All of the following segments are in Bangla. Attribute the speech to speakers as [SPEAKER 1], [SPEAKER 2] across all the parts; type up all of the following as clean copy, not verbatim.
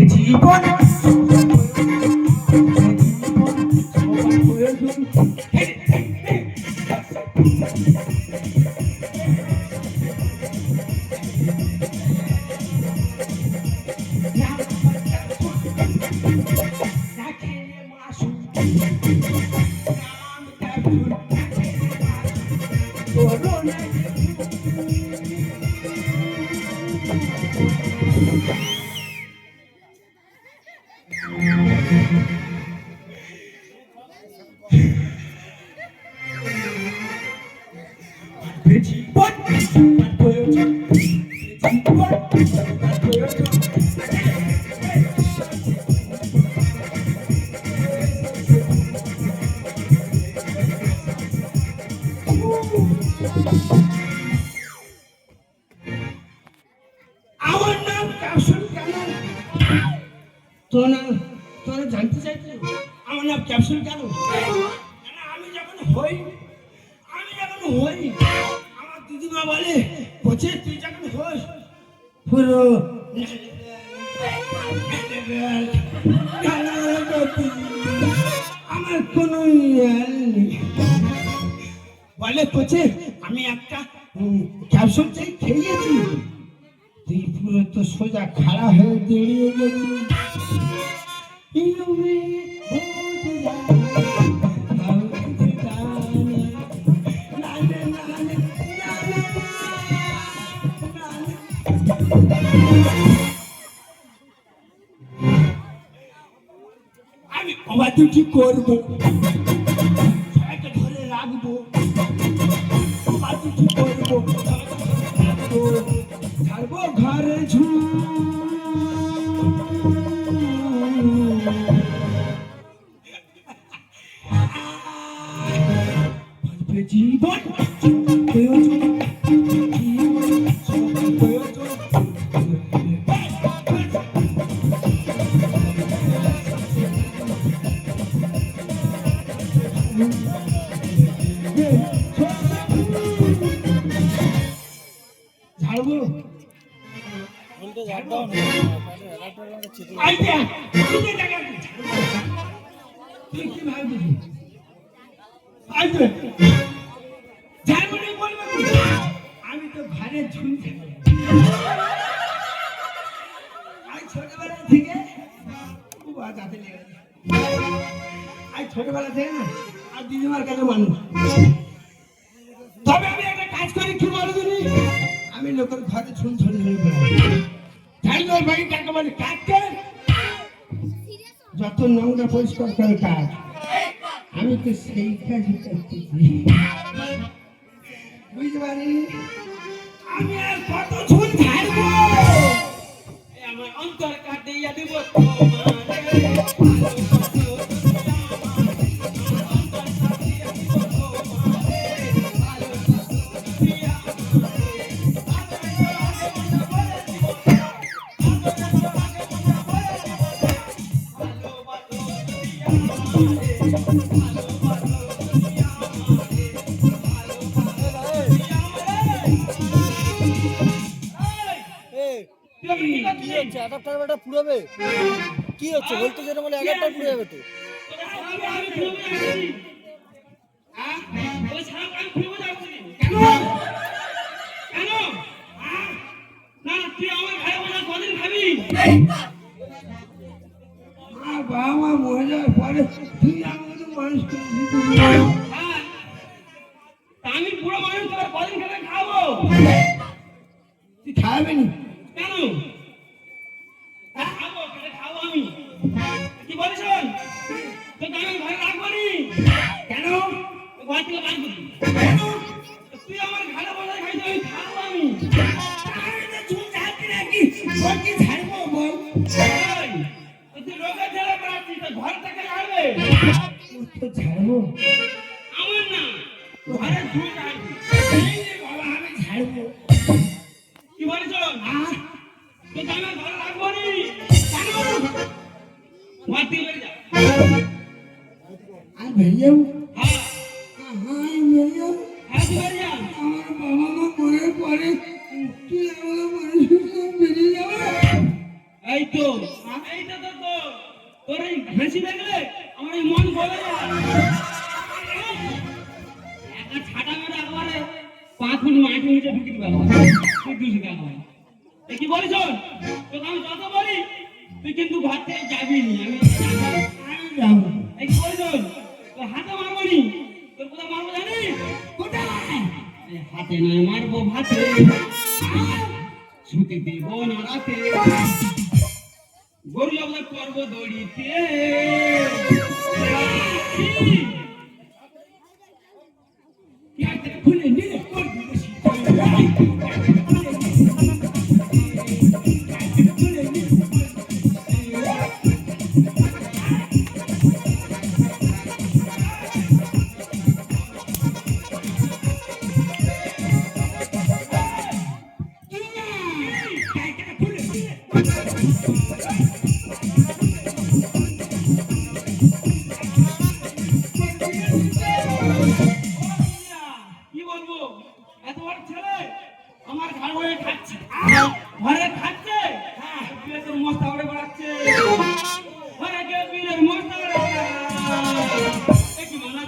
[SPEAKER 1] জীবন আমার নাম ক্যাপসুল কেন তোরা তোরা জানতে চাইছো আমার নাম ক্যাপসুল কেন? আমি যখন হই আমার দিদিমা বলে কোচে তুই যখন হোস পুরো আমার কোনো বলে কোচে আমি একটা ক্যাপসুল চাই খেয়েছি তুই পুরো তো সোজা খাড়া হয়ে দাঁড়িয়ে গেছি আমি কবা দুটি করবো ধরে রাখবো কবা দুটি করবো ছাড়বো ঘরে জীবন ছাড়বো তুই কি ভাবছিস আমি তো ঘরে ঝুলছি ছোটবেলা থেকে ছোটবেলা থেকে না আর দিদিমার কাছে মানুষ তবে আমি একটা কাজ করি কি বলো তুমি আমি লোকের ঘরে ঝুল ঝুল বাড়ি কাকে বলে কাটতে যত নোংরা পরিষ্কার করে কাজ আমি তো সেই কাজই করতেছি বুঝতে পারি আমি আর কত ঝুল ছাড়বো আমার অন্তর কাটিয়ে দিব
[SPEAKER 2] পুরোবে কি হচ্ছে বলতে যেটা বলে 11টা পুরো যাবে তো
[SPEAKER 1] বাবা মা মরে যাওয়ার পরে তুই আমাকে মানুষ আমি পুরো মানুষ তোর কদিন খেলে খাবো তুই খাওয়াবেনি কেন খাবো খাবো আমি কি বলিস তোকে আমি ঘরে রাখবো নি কেন ঘর থেকে বার করি কেন তুই আমার ঘরে বসে খাইতে আমি খাবো আমি চুল চাচ্ছি নাকি ঘর কি ছাড়বো বল তুই লোকের ছেলে বেড়াচ্ছিস তো ঘর থেকে ছাড়বে তো ছাড়বো আমার না ঘরে চুল চাচ্ছি বাবা আমি ছাড়বো কি বলিস তোকে আমি ঘরে রাখবো নি কেন ঘর থেকে বেরিয়ে যা আর বেরিয়ে হ্যাঁ বেরিয়ে আমার বাবা মা মরে পরে তুই আমার মানুষ বেরিয়ে যাবে এই তো এইটা তো তোর এই ঘেঁষি দেখলে আমার এই মন বলে যায় একটা ছাটা মেরে একবারে 5 ফুট মাটি নিচে ঢুকিয়ে দিবে তুই দুশো টাকা হয় কি বলিস তোকে আমি যত বলি তুই কিন্তু ঘর থেকে যাবি নি আমি যাবো এই কি বলিস তোর হাতে মারবো নি তোর কোথায় মারবো জানিস কোথায় হাতে নয় মারবো ভাতে ছুটি দেব না রাতে গরু জবাই করবো দড়িতে খুলে নিলে করবি বেশি কি বলবো এত বড় ছেলে আমার ঘরে খাচ্ছে ঘরে খাচ্ছে হ্যাঁ বিলে তোর মস্তা করে বেড়াচ্ছে ঘরে গিয়ে বিলের মস্তা করে কি মনে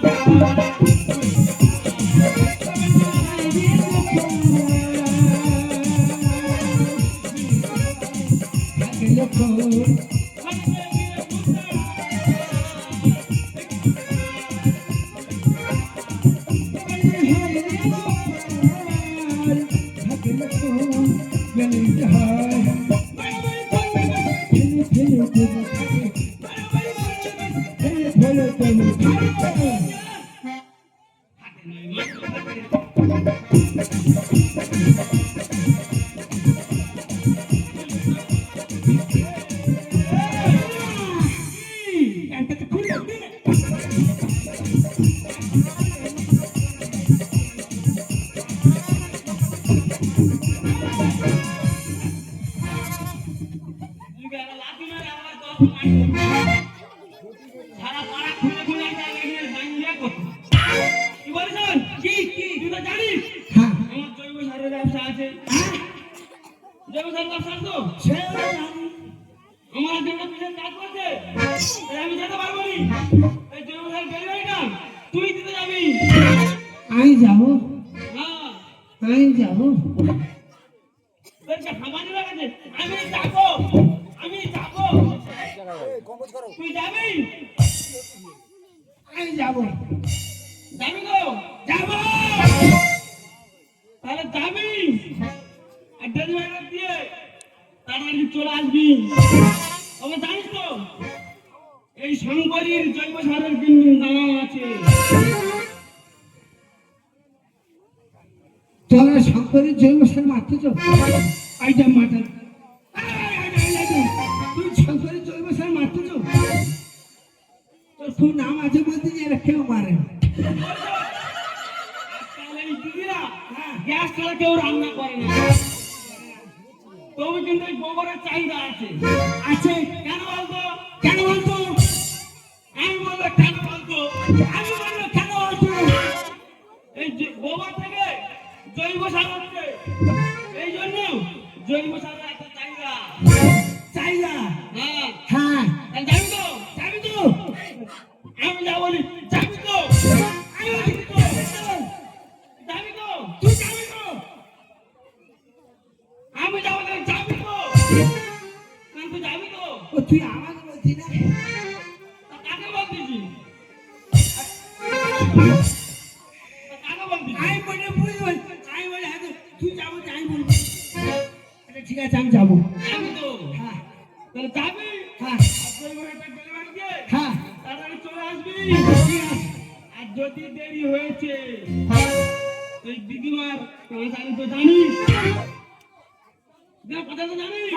[SPEAKER 1] সারা পাড়া খুলে খুলে কি বলেছেন কি কি তুই তো জানিস আমার জৈব সারের ব্যবসা আছে জৈব সারের ব্যবসা তো আমার জন্য পিছনে কাজ করছে আমি যেতে পারবো নি এই জৈব সার ডেলিভারিটা তুই দিতে যাবি
[SPEAKER 2] আমি যাবো
[SPEAKER 1] হ্যাঁ
[SPEAKER 2] আমি যাবো
[SPEAKER 1] খামানি লাগাচ্ছে আমি যাবো তুই যাবি
[SPEAKER 2] আমি যাবো
[SPEAKER 1] যাবি তো যাবো তাহলে যাবি আর ডেলিভারি দিয়ে তাড়াতাড়ি চলে আসবি তবে জানিস তো এই শঙ্করীর জৈব সারের কিন্তু দাম আছে
[SPEAKER 2] তোরা শঙ্করের জৈব সার মারতে চো আইটা মাটা তুই শঙ্করের জৈব সার মারতে চো তোর খুব নাম আছে বলতে যে এরা কেউ মারে না
[SPEAKER 1] তাহলে এই দিদিরা গ্যাস ছাড়া কেউ রান্না করে না তবে কিন্তু এই গোবরের চাহিদা আছে
[SPEAKER 2] আছে
[SPEAKER 1] কেন বলতো
[SPEAKER 2] কেন বলতো
[SPEAKER 1] আমি বলবো কেন বলতো
[SPEAKER 2] আমি বলবো কেন বলতো
[SPEAKER 1] এই যে গোবর থেকে জৈব সার হচ্ছে এই জন্য জৈব সারের একটা চাহিদা
[SPEAKER 2] চাইলা
[SPEAKER 1] হ্যাঁ
[SPEAKER 2] হ্যাঁ
[SPEAKER 1] যাবি তো
[SPEAKER 2] যাবি তো
[SPEAKER 1] আমি যাবো নি যাবি তো
[SPEAKER 2] আমি
[SPEAKER 1] যাবি তো যাবি তো
[SPEAKER 2] তুই যাবি তো
[SPEAKER 1] আমি যাবো না যাবি তো তুই যাবি তো
[SPEAKER 2] ও তুই আমাকে বলছিস না
[SPEAKER 1] তা কাকে বলতেছি কাকে বলতেছি
[SPEAKER 2] আমি বলে বুঝবো আমি বলে হ্যাঁ তুই যাবো আমি বলবো আচ্ছা ঠিক আছে আমি যাবো
[SPEAKER 1] যাবি তো
[SPEAKER 2] হ্যাঁ
[SPEAKER 1] তাহলে যাবি
[SPEAKER 2] হ্যাঁ
[SPEAKER 1] ডেলিভারি দিয়ে
[SPEAKER 2] হ্যাঁ
[SPEAKER 1] তাড়াতাড়ি চলে আসবি
[SPEAKER 2] ঠিক আছে
[SPEAKER 1] আর যদি দেরি হয়েছে তুই দিদিমার আমি তো জানিস কথা তো জানিস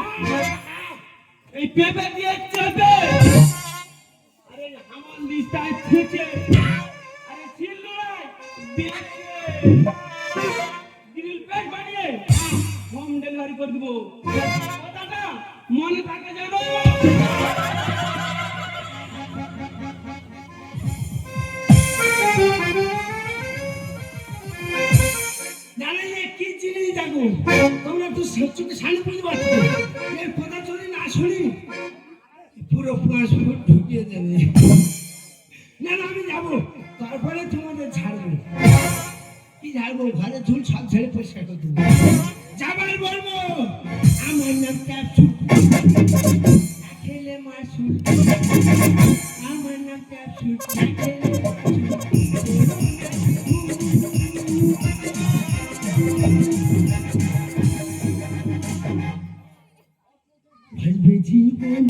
[SPEAKER 1] এই পেঁপে দিয়ে চেপে আরে আমার লিস্টায় থেকে আরে ছিল দেখে গ্রিল প্যাক বানিয়ে হোম ডেলিভারি করে দেবো কথাটা মনে থাকে জানো
[SPEAKER 2] জানেন কি জিনিস দেখো তোমরা তো চোখে সামনে বুঝতে পারছো এর কথা যদি না শুনি পুরো 5 ফুট ঢুকিয়ে দেবে। না না আমি যাবো, তারপরে তোমাদের ছাড়বো। কি ছাড়বো? ঘরে ঝুল সব ছেড়ে পরিষ্কার করে দেবো। যাবার বলবো আমার নাম ক্যাপসুল, খেলে মাসুল। আমার নাম ক্যাপসুল, খেলে ভাসবে জীবন।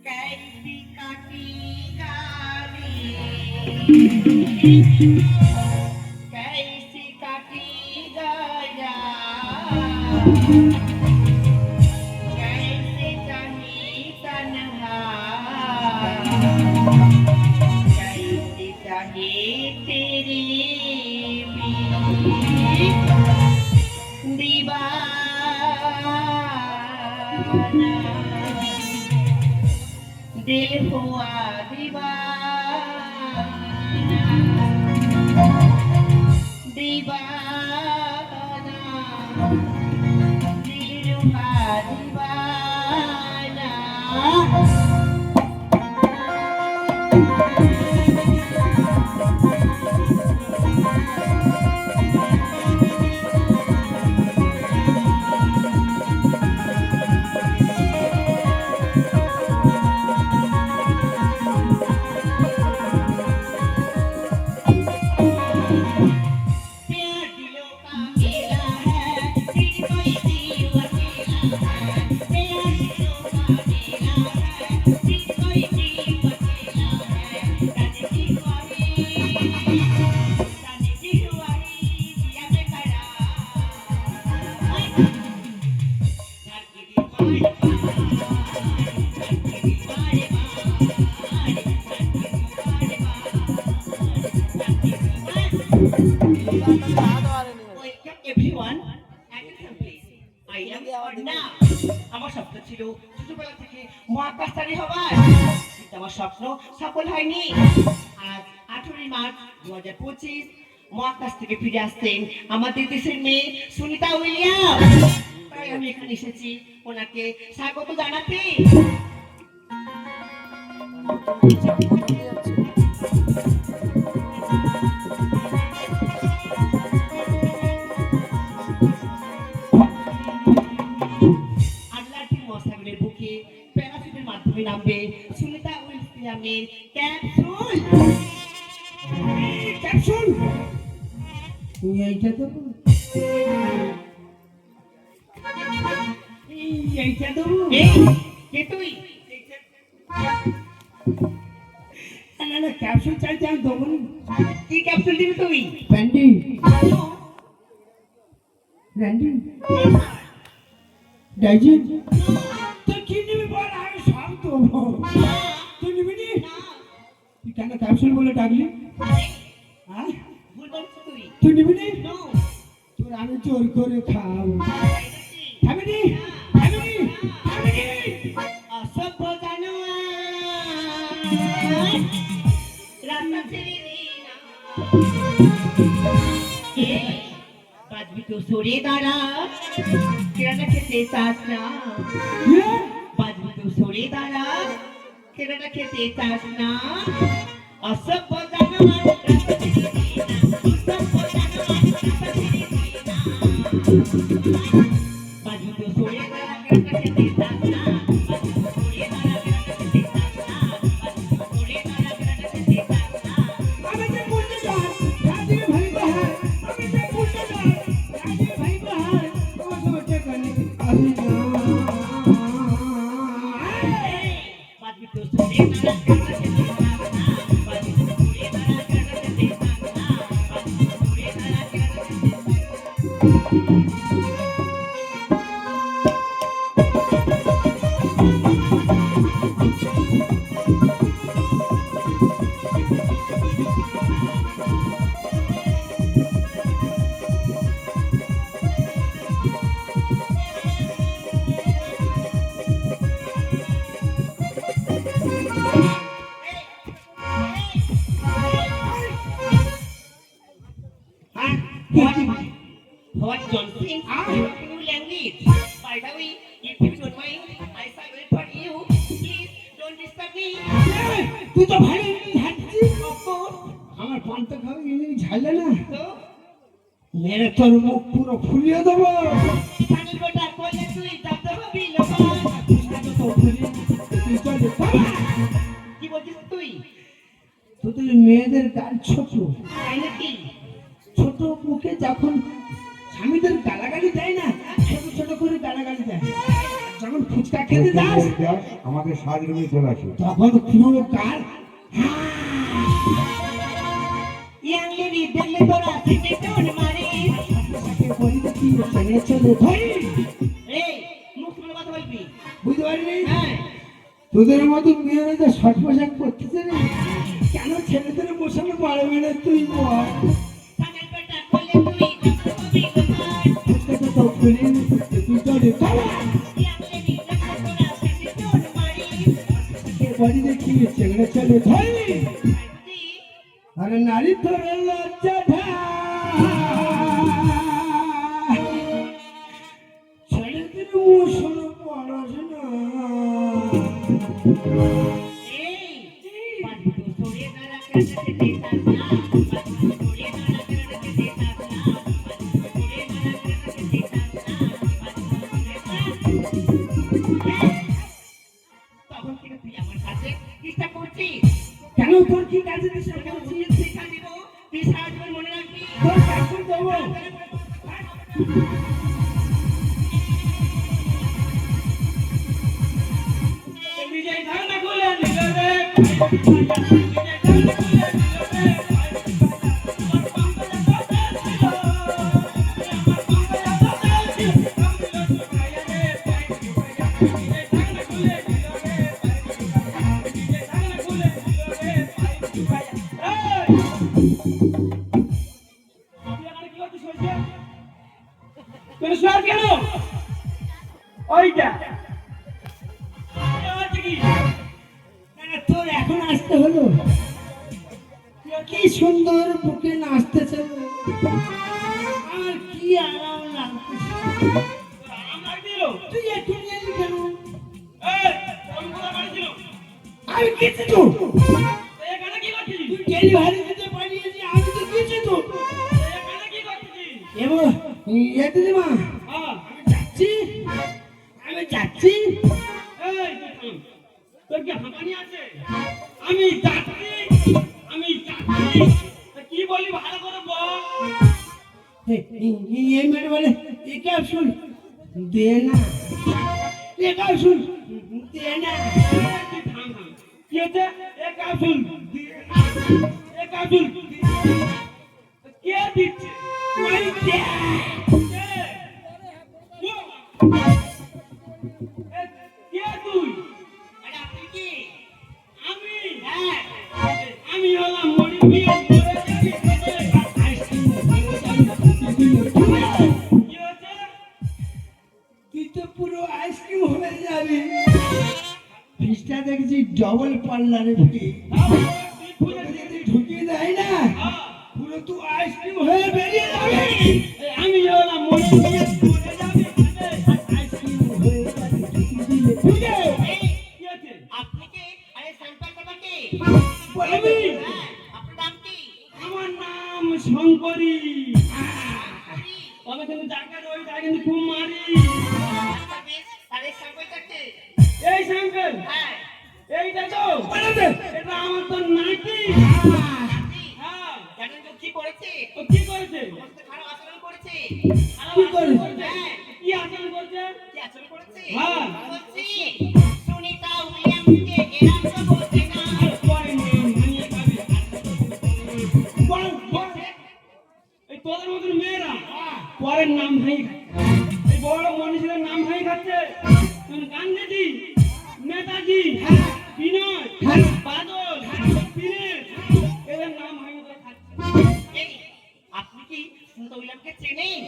[SPEAKER 3] कैसी कटेगा कैसी कटेगा कैसे चाहे तन्हा कैसे चाहे तेरे दीवाना दिल हुआ दीवाना दीवाना दिल हुआ दीवाना प्यार दिलों का खेला है फिर कोई जीव अकेला है प्यार दिलों का खेला है फिर कोई जीव अकेला है तने की हुआही दिया पे खड़ा घर की Welcome everyone. Attention please. I am Arna. আমার স্বপ্ন ছিল ছোটবেলা থেকে মহাকাশচারী হবার, কিন্তু আমার স্বপ্ন সফল হয়নি। আজ 18 মার্চ 2025 মহাকাশ থেকে ফিরে আসছেন আমাদের দেশের মেয়ে সুনিতা উইলিয়াম। তাই আমি এখানে এসেছি ওনাকে স্বাগত জানাতে। আটলান্টিক মহাসাগরের বুকে প্যারাসুটের মাধ্যমে নামবে সুনিতা উইলিয়ামের ক্যাপসুল।
[SPEAKER 2] ক্যাপসুল তুমি এইটা দেবো, এইটা দেবো।
[SPEAKER 3] এই কে তুই?
[SPEAKER 2] না না ক্যাপসুল চাইতে আমি দেবো না।
[SPEAKER 3] কি ক্যাপসুল দিবি তুই?
[SPEAKER 2] প্যান্ডি প্যান্ডি ডাইজেন তুই কি নিবি বল, আমি সব দেবো। তুই নিবি নি? তুই কেন ক্যাপসুল বলে ডাকলি? হ্যাঁ
[SPEAKER 3] ভুল বলছিস তুই।
[SPEAKER 2] তুই নিবি নি?
[SPEAKER 3] No.
[SPEAKER 2] তোর আমি জোর করে খাবো। খাবি নি? খাবি নি? খাবি নি?
[SPEAKER 3] অসভ্য জানোয়ার রাস্তা ছেড়ে দে না। এই, বাজবি তো সরে দাঁড়া, কেরাটা খেতে চাস না।
[SPEAKER 2] ইয়ে?
[SPEAKER 3] বাজবি তো সরে দাঁড়া, কেরাটা খেতে চাস না। অসভ্য জানোয়ার রাস্তা ছেড়ে দে না। অসভ্য জানোয়ার রাস্তা ছেড়ে দে না। বাজবি তো সরে দাঁড়া, কেরাটা খেতে চাস না। বাজবি তো সরে দাঁড়া, কেরাটা খেতে চাস না। বাজবি তো সরে দাঁড়া, কেরাটা খেতে চাস না।
[SPEAKER 2] আমি যে বলতে চাই, রাজি ভাই বাহার। আমি যে বলতে চাই, রাজি ভাই বাহার। ও সোটে কানে আমি না।
[SPEAKER 3] বাজবি তো সরে দাঁড়া, কেরাটা খেতে চাস না। বাজবি তো সরে দাঁড়া, কেরাটা খেতে চাস না। বাজবি তো সরে দাঁড়া, কেরাটা খেতে চাস না।
[SPEAKER 2] হ্যাঁ
[SPEAKER 3] What? What nonsense? New language. By the way, if you don't mind, I silent for you. Please don't disturb me.
[SPEAKER 2] তুই তো ভালো ঝাড়ছিস
[SPEAKER 3] Of course.
[SPEAKER 2] আমার পান্তা খাওয়া ইংরেজি ঝাড়লে না
[SPEAKER 3] So,
[SPEAKER 2] মেরে তোর মুখ পুরো ফুলিয়ে দেবো
[SPEAKER 3] সানি গোটা করলে তুই যাতে হবি লোকাল।
[SPEAKER 2] তুই চলে বাবা
[SPEAKER 3] কি বলছিস তুই?
[SPEAKER 2] তোদের মেয়েদের গাল ছোট
[SPEAKER 3] তাই নাকি?
[SPEAKER 2] ছোট মুখে যখন স্বামীদের গালাগালি দেয় না ছোট ছোট করে গালাগালি দেয় যখন ফুচকা খেতে যাস
[SPEAKER 4] আমাদের সাজ রুমে চলে আসে
[SPEAKER 2] তখন পুরো গাল
[SPEAKER 3] Young lady, দেখলে তোরা থেকে টোন মারিস।
[SPEAKER 2] বলি দেখি ছেড়ে চলে ধরি
[SPEAKER 3] এই, মুখ তুলে কথা বলবি।
[SPEAKER 2] বুঝতে পারিনি
[SPEAKER 3] হ্যাঁ।
[SPEAKER 2] তোদের মতো মেয়েরা যে শর্ট পোশাক পরতেছে না কেন ছেলেদের বসানো পারবে না তুই বল
[SPEAKER 3] সানি গোটা করলে তুই যাতে হবি লোকাল।
[SPEAKER 2] ফুচকাটা তো খুলে নি তুই চলে বাবা
[SPEAKER 3] Young lady, দেখলে তোরা থেকে টোন মারিস।
[SPEAKER 2] বলি দেখি ছেড়ে চলে ধরি
[SPEAKER 3] তুই
[SPEAKER 2] আরে নারী তোর লজ্জা ছেড়ে দিন মুসল পড়াশোনা
[SPEAKER 3] এই, বাড়ি তো সরে না রাখতে দেতাস না। বাড়ি তো সরে না রাখতে দেতাস না। বাড়ি তো সরে না রাখতে দেতাস না। তখন থেকে তুই আমার কাছে চেষ্টা করছিস।
[SPEAKER 2] কেন তোর কি কাজে দিছে
[SPEAKER 3] তোকে উচিত শিক্ষা দিব, তুই সারা জীবন মনে রাখবি।
[SPEAKER 2] তোর কাকুর দেবো
[SPEAKER 1] বিজয় ধারণা খুলে নিল রে বিজয় ধারণা খুলে নিল রে কেন ওইটা কি
[SPEAKER 2] তোর এখন আসতে হলো কি সুন্দর বুকে নাচতেছে আর কি আরাম লাগতেছে
[SPEAKER 1] আরাম লাগছিল
[SPEAKER 2] তুই এখন এলি কেন
[SPEAKER 1] এই আমি কোথা বাড়ি ছিল
[SPEAKER 2] আমি কিছু তো
[SPEAKER 1] এখানে কি করছিস
[SPEAKER 2] তুই ডেলিভারি দিতে পারিয়েছি আমি তো কিছু তো
[SPEAKER 1] এখানে কি করছিস
[SPEAKER 2] এবার দিদিমা
[SPEAKER 1] হ্যাঁ
[SPEAKER 2] আমি যাচ্ছি
[SPEAKER 1] এই তুই থাম। তোর কি হাঁপানি আছে আমি যাচ্ছি তা কি বলি ভালো করে বল
[SPEAKER 2] এই মেয়ে বলে এ ক্যাপসুল দে না এ ক্যাপসুল দে না
[SPEAKER 1] তুই থাম থাম কি হচ্ছে এ ক্যাপসুল এ ক্যাপসুল কে দিচ্ছে
[SPEAKER 2] ওই দে
[SPEAKER 1] কে? কে তুই
[SPEAKER 3] আরে আপনি কি?
[SPEAKER 1] আমি
[SPEAKER 3] হ্যাঁ।
[SPEAKER 1] আমি হলাম মরি বিয়ে করে যাবি কি হচ্ছে
[SPEAKER 2] তুই তো পুরো আইসক্রিম হয়ে যাবি ফিসটা দেখছি ডবল পার্লারে
[SPEAKER 1] তুই খুঁজে
[SPEAKER 2] যদি ঢুকিয়ে দেয় না
[SPEAKER 1] হ্যাঁ
[SPEAKER 2] পুরো তুই আইসক্রিম হয়ে বেরিয়ে যাবি
[SPEAKER 1] আমি হলাম মরি বিয়ে করে যাবি
[SPEAKER 2] আইসক্রিম হয়ে যাবি ঢুকিয়ে দিলে ঢুকে
[SPEAKER 3] এই,
[SPEAKER 1] কি হচ্ছে
[SPEAKER 3] আপনি কে? আরে সান্তাল বাবা কে?
[SPEAKER 1] বলবি
[SPEAKER 3] হ্যাঁ, আপনার নাম কি?
[SPEAKER 1] আমার নাম শঙ্করী
[SPEAKER 3] আপনি?
[SPEAKER 1] তবে কিন্তু যাকে রই তাকে কিন্তু খুব মারি
[SPEAKER 3] আচ্ছা বেশ, তাহলে সান্তালটা কে?
[SPEAKER 1] এই শঙ্কর
[SPEAKER 3] হ্যাঁ,
[SPEAKER 1] এইটা তো
[SPEAKER 2] বলে
[SPEAKER 1] এটা আমার তো নাতি
[SPEAKER 3] আপনি?
[SPEAKER 1] হ্যাঁ
[SPEAKER 3] জানেন তো কি করেছে?
[SPEAKER 1] ও কি করেছে
[SPEAKER 3] ওর সাথে খারাপ আচরণ করেছে।
[SPEAKER 1] খারাপ
[SPEAKER 2] কি
[SPEAKER 1] আচরণ
[SPEAKER 2] করেছে?
[SPEAKER 1] করেছে? কি আচরণ করছে
[SPEAKER 3] কি আচরণ করেছে?
[SPEAKER 1] হ্যাঁ।
[SPEAKER 3] বলছি, সুনিতা উইলিয়ামসকে এড়াতে বলছে না।
[SPEAKER 1] এই তোদের মতন মেয়েরা পরের নাম ভাই এই বড় মনীষীদের নাম ভাই খাচ্ছে গান্ধীজি, নেতাজি, বিনয়, বাদল, বীরেন, এদের নাম ভাই খাচ্ছে।
[SPEAKER 3] এই, আপনি কি সুনিতা উইলিয়ামকে চেনেন?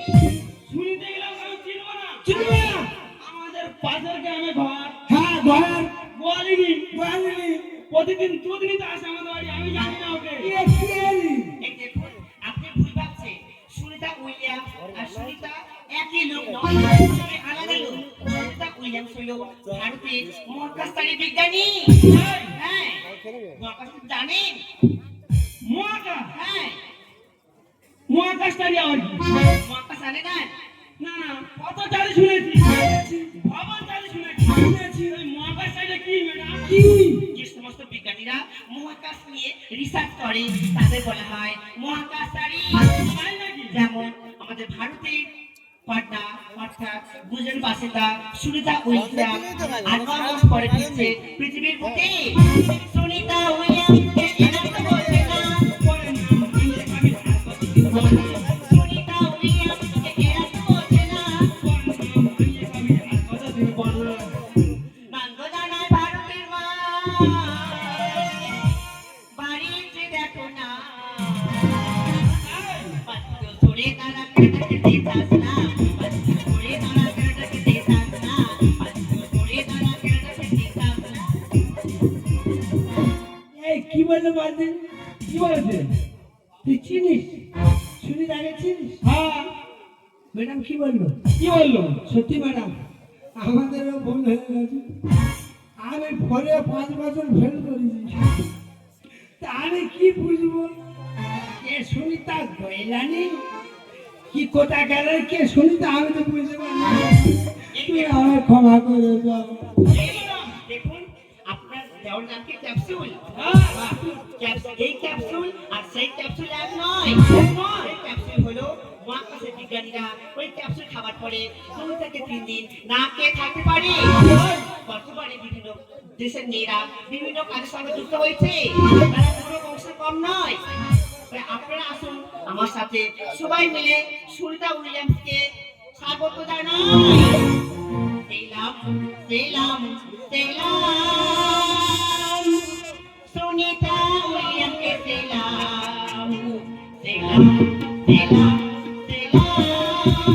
[SPEAKER 1] শুনিতে গেলাম আমি চিনবো না।
[SPEAKER 2] চিনবে না?
[SPEAKER 1] আমাদের পাশের গ্রামে ঘর,
[SPEAKER 2] হ্যাঁ ঘর
[SPEAKER 1] গোয়ালিনি,
[SPEAKER 2] বাঙালি
[SPEAKER 1] প্রতিদিন দুদিনই আসে আমাদের বাড়ি, আমি জানি না ওকে।
[SPEAKER 2] কে কে
[SPEAKER 3] এই দেখুন, আপনি ভুল ভাবছেন। সুনিতা উইলিয়াম আর সুনিতা একই লোক নয়, দুজনে আলাদা লোক। সুনিতা উইলিয়ামস হলো ভারতের মহাকাশচারী বিজ্ঞানী। হ্যাঁ, মহাকাশ জানেন?
[SPEAKER 1] মহাকাশ,
[SPEAKER 3] হ্যাঁ,
[SPEAKER 1] মহাকাশচারী আবার কি?
[SPEAKER 3] মহাকাশ জানে না?
[SPEAKER 1] না না, পথচারী শুনেছি, ভবনচারী শুনেছি, ওই মহাকাশচারীটা কি ম্যাডাম?
[SPEAKER 2] কি
[SPEAKER 3] যে সমস্ত বিজ্ঞানীরা মহাকাশ নিয়ে রিসার্চ করে তাদের বলা হয় মহাকাশচারী।
[SPEAKER 1] তাই নাকি?
[SPEAKER 3] যেমন আমাদের ভারতের পাটনা অর্থাৎ গুজরাট বাসিন্দা সুনিতা উইলিয়াম আর 9 মাস পরে ফিরছে পৃথিবীর বুকে। সুনিতা উইলিয়ামকে এরা তো বলছে না, সুনিতা উইলিয়ামকে এরা তো বলছে না। নন্দলালায় ভারতের মা, বাড়িতে দেখো না, বাচ্চা ছোড়ে তারা কেটে দিতাস না, বাচ্চা ছোড়ে তারা কেটে দিতাস না, বাচ্চা ছোড়ে তারা কেটে দিতাস না।
[SPEAKER 2] এই কি বললো বাদে?
[SPEAKER 1] কি বলেছে?
[SPEAKER 2] তুই চিনিস? সুনিতাকে চিনিস?
[SPEAKER 1] হ্যাঁ,
[SPEAKER 2] ম্যাডাম কি বললো?
[SPEAKER 1] কি বললো?
[SPEAKER 2] সত্যি ম্যাডাম, আমাদেরও ভুল হয়ে গেছে। আমি ফলে 5 বছর ফেল করেছি। তা আমি কি বুঝবো? কে সুনিতা গয়লানি কি কোথা গেল? কে সুনিতা আমি তো বুঝতে পারি না। তুই আমায় ক্ষমা করে দাও।
[SPEAKER 3] দেখুন, আপনার দেওয়ার নাম কি ক্যাপসুল? এই ক্যাপসুল আর সেই ক্যাপসুল এক নয়। এই ক্যাপসুল হলো মহাকাশের বিজ্ঞানীরা ওই ক্যাপসুল খাবার পরে 2 থেকে 3 দিন না খেয়ে থাকতে পারে। বর্তমানে বিভিন্ন দেশের মেয়েরা বিভিন্ন কাজের সঙ্গে যুক্ত হয়েছে, তারা কোনো অংশে কম নয়। তাই আপনারা আসুন আমার সাথে, সবাই মিলে সুনিতা উইলিয়ামসকে স্বাগত জানাই। সেলাম, সেলাম, সেলাম, সুনিতা উইলিয়ামকে সেলাম, সেলাম, সেলাম, সেলাম।